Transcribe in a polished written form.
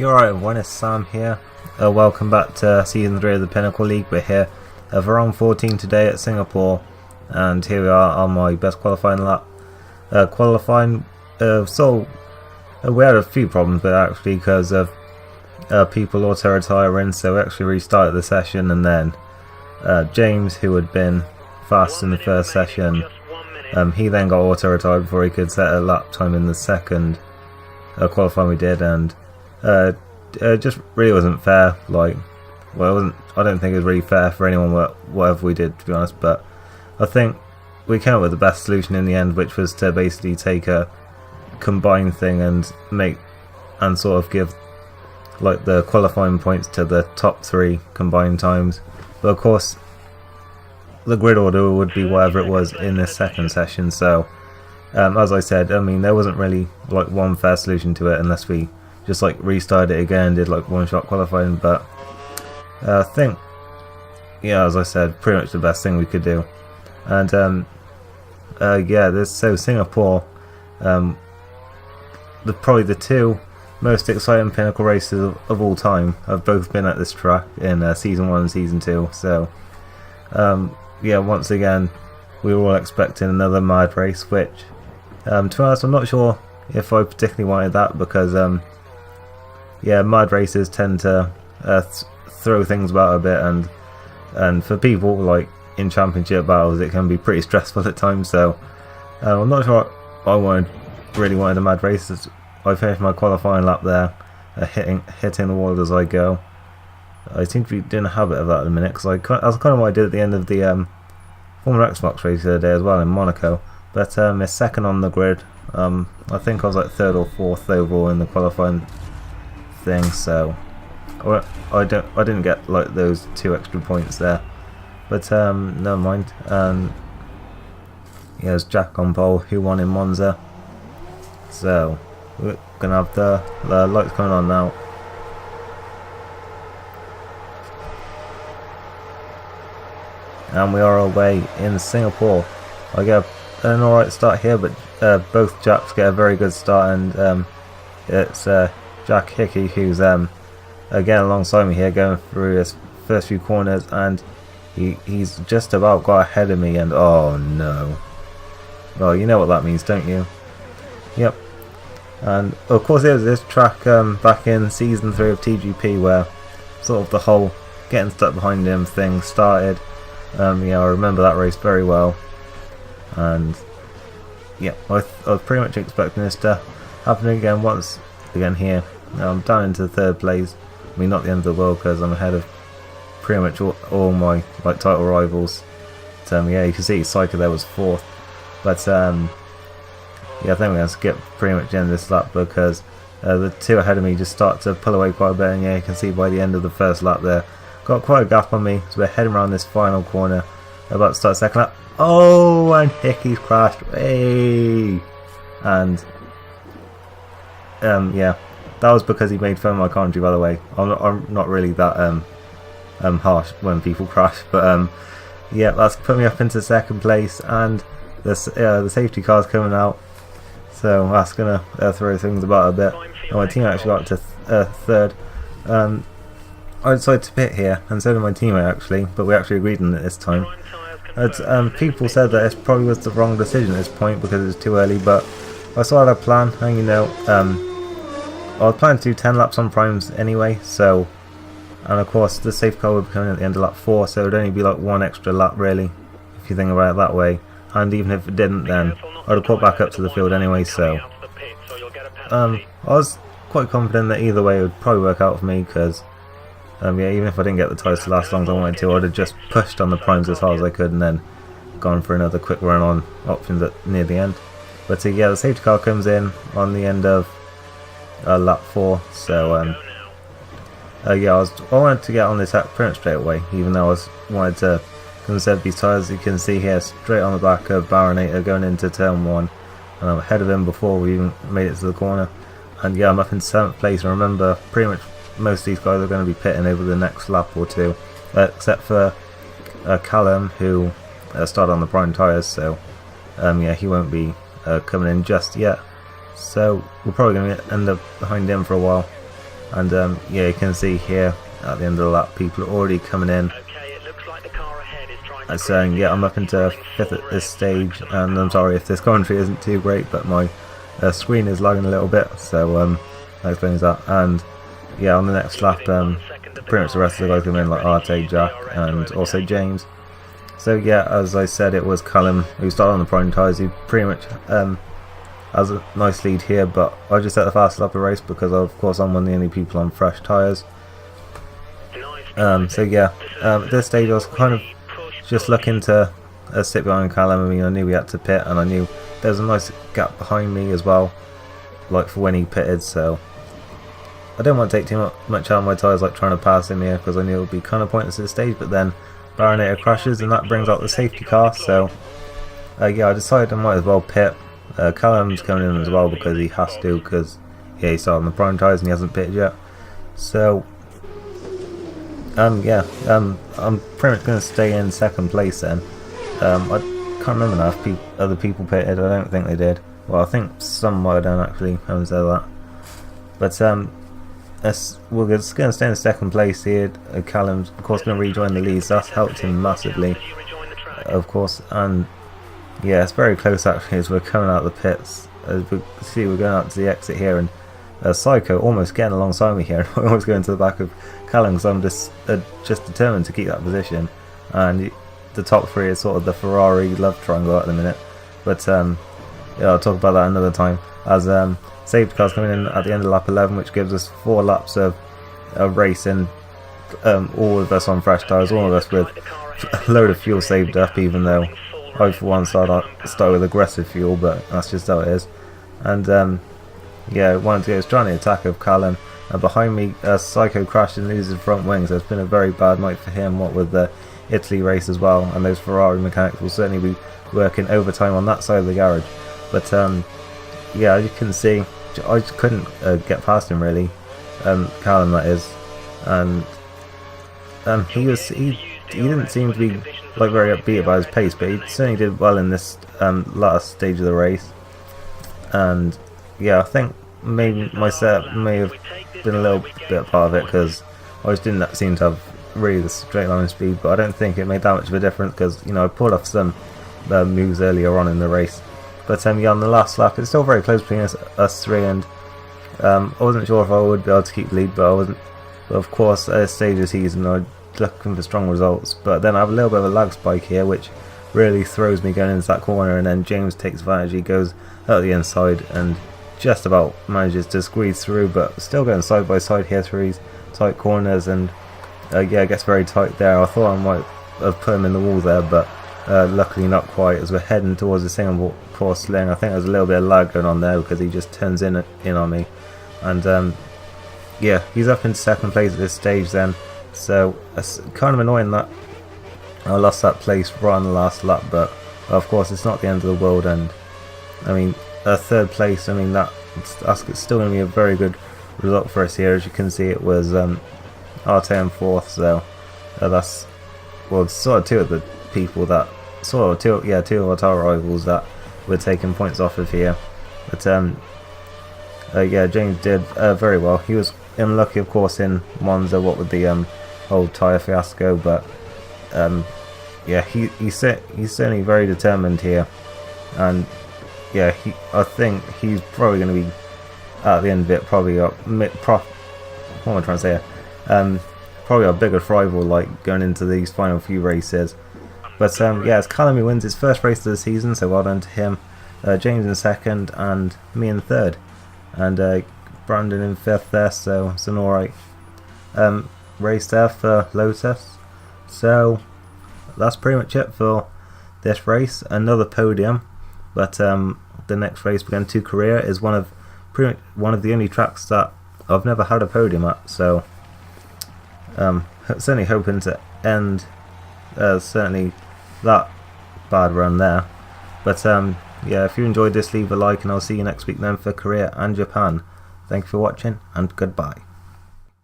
You're right, everyone, it's Sam here. Welcome back to Season 3 of the Pinnacle League. We're here for round 14 today at Singapore, and here we are on my best qualifying lap. We had a few problems with it actually because of people auto-retiring, so we actually restarted the session, and then James, who had been fast in the first session, he then got auto-retired before he could set a lap time in the second qualifying we did, and it just really wasn't fair. I don't think it was really fair for anyone whatever we did, to be honest, but I think we came up with the best solution in the end, which was to basically take a combined thing and sort of give like the qualifying points to the top 3 combined times. But of course the grid order would be whatever it was in this second session, so as I said, I mean, there wasn't really like one fair solution to it unless we just like restarted it again and did like one-shot qualifying. But I think, yeah, as I said, pretty much the best thing we could do. And yeah, so Singapore, probably the 2 most exciting Pinnacle races of all time have both been at this track in Season 1 and Season 2. So yeah, once again we were all expecting another mad race, which to be honest, I'm not sure if I particularly wanted that, because yeah, mad races tend to throw things about a bit, and for people like in championship battles it can be pretty stressful at times. So I'm not sure I really wanted a mad race. I finished my qualifying lap there, hitting the wall as I go. I seem to be doing a habit of that at the minute, because that's kind of what I did at the end of the Formula Xbox race the other day as well in Monaco. But it's second on the grid. I think I was like 3rd or 4th overall in the qualifying thing, so I didn't get like those 2 extra points there. But never mind. Yeah, it's Jack on pole, who won in Monza. So we're gonna have the lights coming on now. And we are away in Singapore. I get an alright start here, but both Jacks get a very good start, and it's Jack Hickey who's again alongside me here, going through his first few corners, and he's just about got ahead of me, and oh no. Well, you know what that means, don't you? Yep. And of course it was this track back in Season 3 of TGP where sort of the whole getting stuck behind him thing started. Yeah, I remember that race very well, and yeah, I was pretty much expecting this to happen again once again here. I'm down into 3rd place. I mean, not the end of the world, because I'm ahead of pretty much all my like title rivals. But, yeah, you can see Psycho there was 4th, but yeah, I think we're going to skip pretty much the end of this lap, because the 2 ahead of me just start to pull away quite a bit, and yeah, you can see by the end of the first lap there, got quite a gap on me, so we're heading around this final corner, about to start second lap. Oh, and Hickey's crashed. Hey! And yeah, that was because he made fun of my commentary, by the way. I'm not really that harsh when people crash, but yeah, that's put me up into 2nd place, and the safety car's coming out, so that's gonna throw things about a bit. And my team actually got to 3rd. I decided to pit here, and so did my teammate actually, but we actually agreed on it this time. People said that it probably was the wrong decision at this point because it was too early, but I saw a plan, and you know, I was planning to do 10 laps on primes anyway, so, and of course the safety car would be coming at the end of lap 4, so it would only be like 1 extra lap really, if you think about it that way. And even if it didn't, then I'd have caught back up to the field anyway, so I was quite confident that either way it would probably work out for me, because yeah, even if I didn't get the tyres to last as long as I wanted to, I'd have just pushed on the primes as hard as I could and then gone for another quick run on options near the end. But yeah, the safety car comes in on the end of lap 4, so yeah, I wanted to get on this pretty much straight away, even though I wanted to conserve these tyres. You can see here, straight on the back of Baronator going into turn 1, and I'm ahead of him before we even made it to the corner. And yeah, I'm up in 7th place, and remember, pretty much most of these guys are going to be pitting over the next lap or 2, except for Callum, who started on the prime tyres, so yeah, he won't be coming in just yet. So we're probably going to end up behind him for a while. And yeah, you can see here at the end of the lap, people are already coming in and saying, yeah, I'm up into 5th at this stage, and I'm sorry if this commentary isn't too great, but my screen is lagging a little bit, so that explains that. And yeah, on the next lap, pretty much the rest of the guys come in, like Arte, Jack, and also James. So yeah, as I said, it was Callum who started on the prime tyres. He pretty much has a nice lead here, but I just set the fastest lap of the race because of course I'm one of the only people on fresh tyres. So yeah, at this stage I was kind of just looking to sit behind Callum. I mean, I knew we had to pit, and I knew there was a nice gap behind me as well, like for when he pitted, so I didn't want to take too much out of my tyres, like trying to pass him here, because I knew it would be kind of pointless at this stage. But then Baronator crashes and that brings out the safety car, so yeah, I decided I might as well pit. Callum's coming in as well because he has to, because yeah, he started on the prime tyres and he hasn't pitted yet. So yeah, I'm pretty much going to stay in 2nd place then. I can't remember now if other people pitted. I don't think they did. Well, I think some might have done actually, having said that. But we're just going to stay in 2nd place here. Callum's of course going to rejoin the lead, so that's helped him massively, of course. And yeah, it's very close actually as we're coming out of the pits. As we see, we're going out to the exit here, and Psycho almost getting alongside me here. I'm almost going to the back of Callum because I'm just determined to keep that position. And the top 3 is sort of the Ferrari love triangle at the minute. But yeah, I'll talk about that another time. As safety cars coming in at the end of lap 11, which gives us 4 laps of racing. All of us on fresh tyres, all of us with a load of fuel saved up, even though I for one start with aggressive fuel, but that's just how it is. And yeah, wanted to go trying the attack of Callum, and behind me Psycho crashed and loses front wing, so it's been a very bad night for him, what with the Italy race as well, and those Ferrari mechanics will certainly be working overtime on that side of the garage. But yeah, as you can see, I just couldn't get past him really, Callum that is, and he didn't seem to be like very upbeat about his pace, but he certainly did well in this last stage of the race. And yeah, I think maybe my setup may have been a little bit part of it, because I just didn't seem to have really the straight line speed, but I don't think it made that much of a difference because, you know, I pulled off some moves earlier on in the race. But yeah, on the last lap it's still very close between us 3, and I wasn't sure if I would be able to keep the lead, but I wasn't. But of course at this stage of the season I'm looking for strong results, but then I have a little bit of a lag spike here which really throws me going into that corner, and then James takes advantage. He goes out the inside and just about manages to squeeze through, but still going side by side here through these tight corners, and yeah, it gets very tight there. I thought I might have put him in the wall there, but luckily not quite, as we're heading towards the single course lane. I think there's a little bit of lag going on there because he just turns in on me, and yeah, he's up in 2nd place at this stage then, so it's kind of annoying that I lost that place right on the last lap, but of course it's not the end of the world. And I mean, 3rd place, I mean that's still going to be a very good result for us here. As you can see, it was Arte in 4th, so that's, well, sort of 2 of the people that sort of 2 of our rivals that we're taking points off of here. But yeah, James did very well. He was unlucky of course in Monza, what with the whole tyre fiasco, but yeah, he's certainly very determined here, and yeah, I think he's probably going to be at the end of it probably what am I trying to say here? Probably our biggest rival, like going into these final few races. But yeah, it's Callum who wins his 1st race of the season, so well done to him. James in 2nd and me in 3rd, and Brandon in 5th there, so it's an alright race there for Lotus. So that's pretty much it for this race. Another podium, but the next race we're going to Korea is one of the only tracks that I've never had a podium at, so certainly hoping to end certainly that bad run there. But yeah, if you enjoyed this, leave a like, and I'll see you next week then for Korea and Japan. Thank you for watching, and goodbye.